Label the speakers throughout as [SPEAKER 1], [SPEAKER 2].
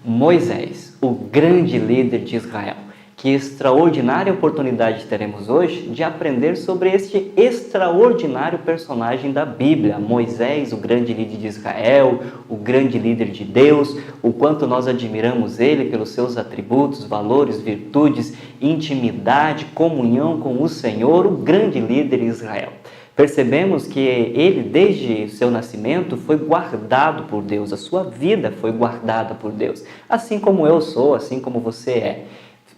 [SPEAKER 1] Moisés, o grande líder de Israel. Que extraordinária oportunidade teremos hoje de aprender sobre este extraordinário personagem da Bíblia, Moisés, o grande líder de Israel, o grande líder de Deus, o quanto nós admiramos ele pelos seus atributos, valores, virtudes, intimidade, comunhão com o Senhor, o grande líder de Israel. Percebemos que ele, desde seu nascimento, foi guardado por Deus, a sua vida foi guardada por Deus, assim como eu sou, assim como você é.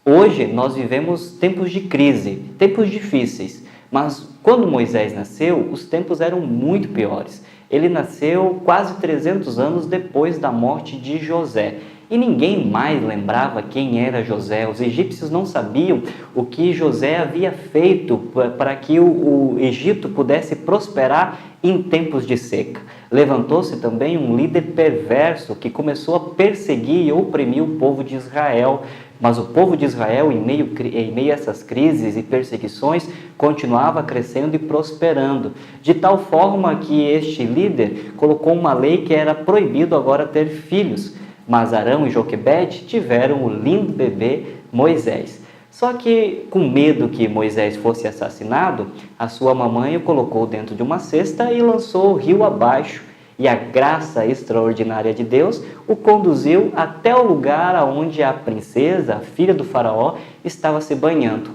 [SPEAKER 1] Hoje nós vivemos tempos de crise, tempos difíceis, mas quando Moisés nasceu, os tempos eram muito piores. Ele nasceu quase 300 anos depois da morte de José. E ninguém mais lembrava quem era José. Os egípcios não sabiam o que José havia feito para que o Egito pudesse prosperar em tempos de seca. Levantou-se também um líder perverso que começou a perseguir e oprimir o povo de Israel. Mas o povo de Israel, em meio a essas crises e perseguições, continuava crescendo e prosperando, de tal forma que este líder colocou uma lei que era proibido agora ter filhos. Mas Arão e Joquebede tiveram o lindo bebê Moisés. Só que, com medo que Moisés fosse assassinado, a sua mamãe o colocou dentro de uma cesta e lançou o rio abaixo. E a graça extraordinária de Deus o conduziu até o lugar onde a princesa, a filha do faraó, estava se banhando.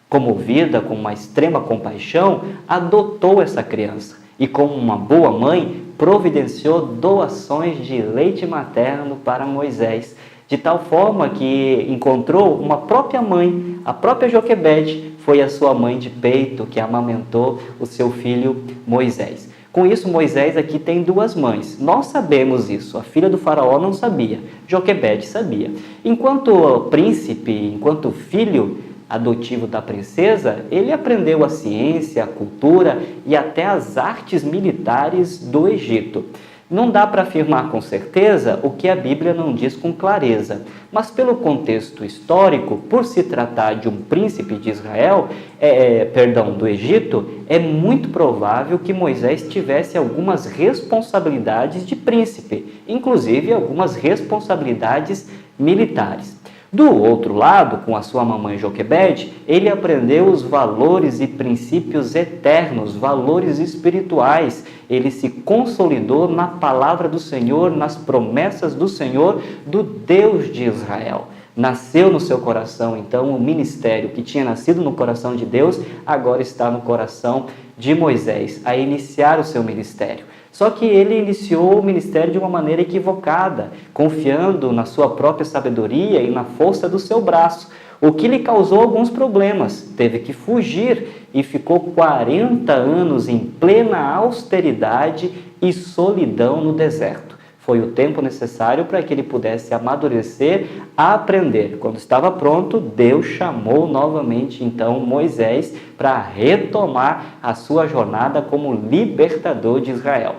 [SPEAKER 1] Comovida com uma extrema compaixão, adotou essa criança e, como uma boa mãe, providenciou doações de leite materno para Moisés, de tal forma que encontrou uma própria mãe, a própria Joquebede, foi a sua mãe de peito que amamentou o seu filho Moisés. Com isso, Moisés aqui tem duas mães. Nós sabemos isso. A filha do faraó não sabia. Joquebede sabia. Enquanto príncipe, enquanto filho adotivo da princesa, ele aprendeu a ciência, a cultura e até as artes militares do Egito. Não dá para afirmar com certeza o que a Bíblia não diz com clareza, mas pelo contexto histórico, por se tratar de um príncipe de Israel, do Egito, é muito provável que Moisés tivesse algumas responsabilidades de príncipe, inclusive algumas responsabilidades militares. Do outro lado, com a sua mamãe Joquebede, ele aprendeu os valores e princípios eternos, valores espirituais. Ele se consolidou na palavra do Senhor, nas promessas do Senhor, do Deus de Israel. Nasceu no seu coração, então, o ministério que tinha nascido no coração de Deus, agora está no coração de Moisés, a iniciar o seu ministério. Só que ele iniciou o ministério de uma maneira equivocada, confiando na sua própria sabedoria e na força do seu braço, o que lhe causou alguns problemas. Teve que fugir e ficou 40 anos em plena austeridade e solidão no deserto. Foi o tempo necessário para que ele pudesse amadurecer, aprender. Quando estava pronto, Deus chamou novamente, então, Moisés para retomar a sua jornada como libertador de Israel.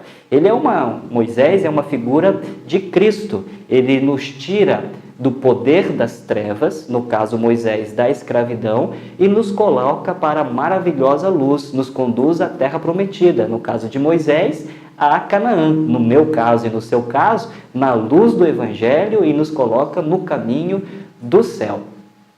[SPEAKER 1] Moisés é uma figura de Cristo. Ele nos tira do poder das trevas, no caso Moisés da escravidão, e nos coloca para a maravilhosa luz, nos conduz à terra prometida, no caso de Moisés, a Canaã, no meu caso e no seu caso, na luz do Evangelho, e nos coloca no caminho do céu.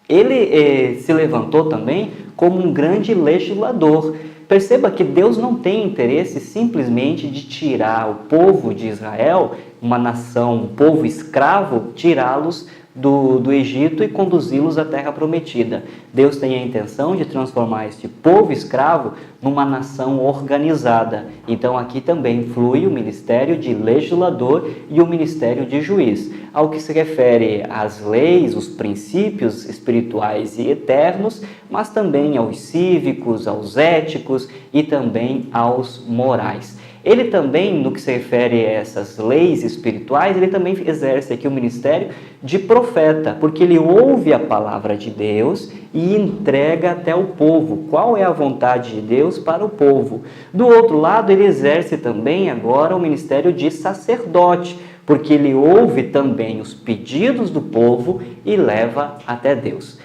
[SPEAKER 1] Ele se levantou também como um grande legislador. Perceba que Deus não tem interesse simplesmente de tirar o povo de Israel, uma nação, um povo escravo, tirá-los do Egito e conduzi-los à terra prometida. Deus tem a intenção de transformar este povo escravo numa nação organizada. Então aqui também flui o ministério de legislador e o ministério de juiz. Ao que se refere às leis, os princípios espirituais e eternos, mas também aos cívicos, aos éticos e também aos morais. Ele também, no que se refere a essas leis espirituais, ele também exerce aqui o ministério de profeta, porque ele ouve a palavra de Deus e entrega até o povo. Qual é a vontade de Deus para o povo? Do outro lado, ele exerce também agora o ministério de sacerdote, porque ele ouve também os pedidos do povo e leva até Deus.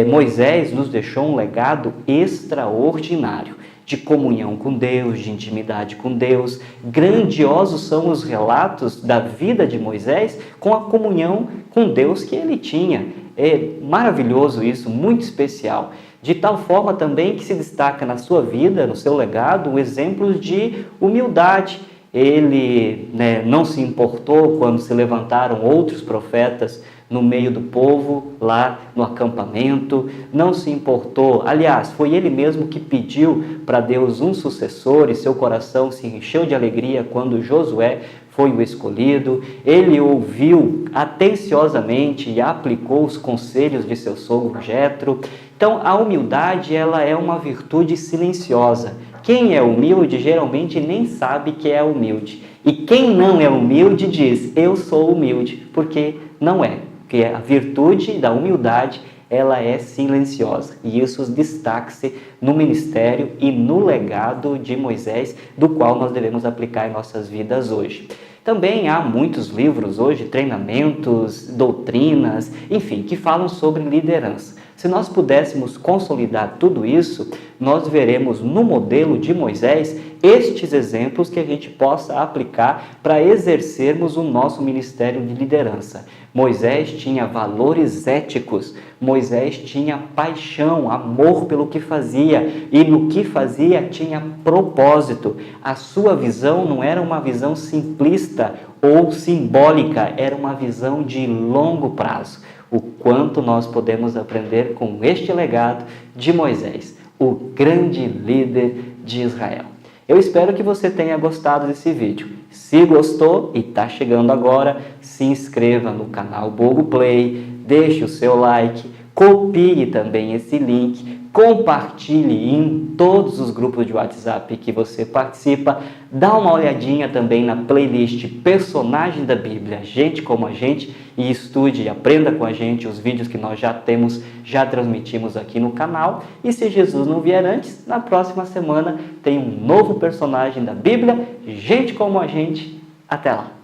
[SPEAKER 1] Moisés nos deixou um legado extraordinário. de comunhão com Deus, de intimidade com Deus. Grandiosos são os relatos da vida de Moisés com a comunhão com Deus que ele tinha. É maravilhoso isso, muito especial. De tal forma também que se destaca na sua vida, no seu legado, exemplos de humildade. Ele não se importou quando se levantaram outros profetas no meio do povo, lá no acampamento, não se importou. Aliás, foi ele mesmo que pediu para Deus um sucessor e seu coração se encheu de alegria quando Josué foi o escolhido. Ele ouviu atenciosamente e aplicou os conselhos de seu sogro Jetro. Então, a humildade, ela é uma virtude silenciosa. Quem é humilde geralmente nem sabe que é humilde. E quem não é humilde diz, eu sou humilde, porque não é. Porque a virtude da humildade, ela é silenciosa. E isso destaca-se no ministério e no legado de Moisés, do qual nós devemos aplicar em nossas vidas hoje. Também há muitos livros hoje, treinamentos, doutrinas, enfim, que falam sobre liderança. Se nós pudéssemos consolidar tudo isso, nós veremos no modelo de Moisés estes exemplos que a gente possa aplicar para exercermos o nosso ministério de liderança. Moisés tinha valores éticos, Moisés tinha paixão, amor pelo que fazia, e no que fazia tinha propósito. A sua visão não era uma visão simplista ou simbólica, era uma visão de longo prazo. O quanto nós podemos aprender com este legado de Moisés, o grande líder de Israel. Eu espero que você tenha gostado desse vídeo. Se gostou e está chegando agora, se inscreva no canal Bogo Play, deixe o seu like, copie também esse link, compartilhe em todos os grupos de WhatsApp que você participa, dá uma olhadinha também na playlist Personagem da Bíblia, Gente Como a Gente, e estude e aprenda com a gente os vídeos que nós já transmitimos aqui no canal. E se Jesus não vier antes, na próxima semana tem um novo personagem da Bíblia, Gente Como a Gente. Até lá!